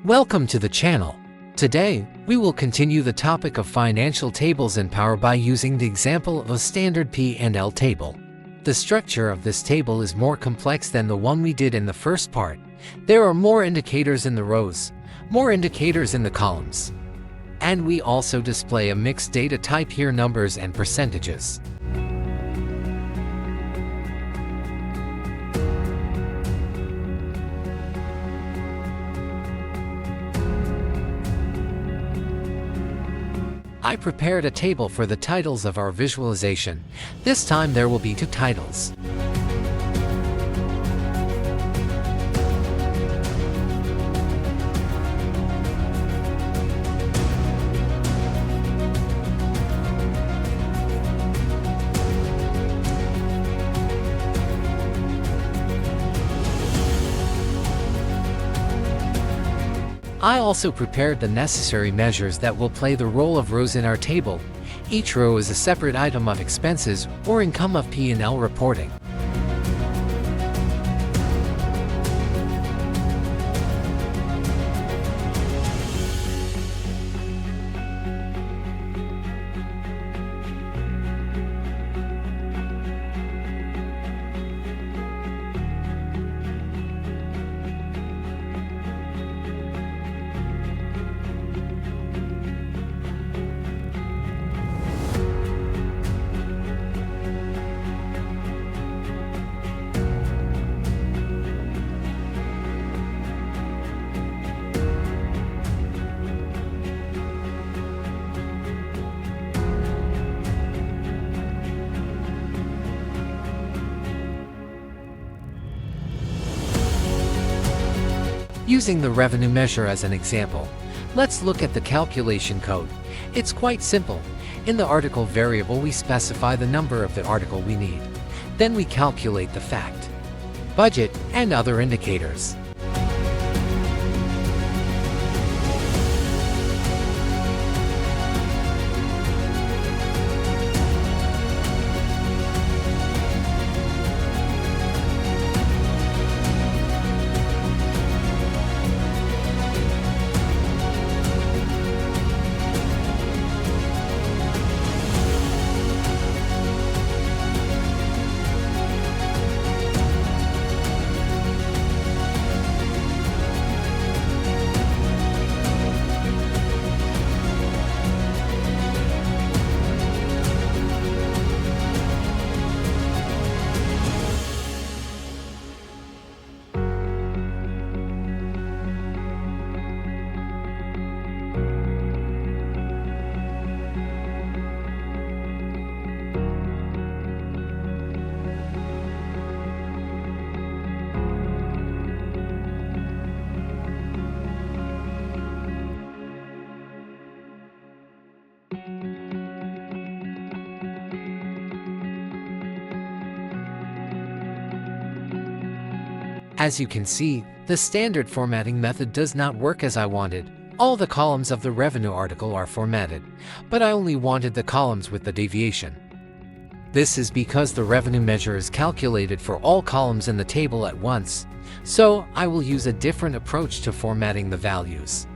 Welcome to the channel. Today, we will continue the topic of financial tables in Power BI using the example of a standard P&L table. The structure of this table is more complex than the one we did in the first part. There are more indicators in the rows, more indicators in the columns. And we also display a mixed data type here, numbers and percentages. I prepared a table for the titles of our visualization. This time there will be two titles. I also prepared the necessary measures that will play the role of rows in our table. Each row is a separate item of expenses or income of P&L reporting. Using the revenue measure as an example, let's look at the calculation code. It's quite simple. In the article variable, we specify the number of the article we need. Then we calculate the fact, budget, and other indicators. As you can see, the standard formatting method does not work as I wanted. All the columns of the revenue article are formatted, but I only wanted the columns with the deviation. This is because the revenue measure is calculated for all columns in the table at once, so I will use a different approach to formatting the values.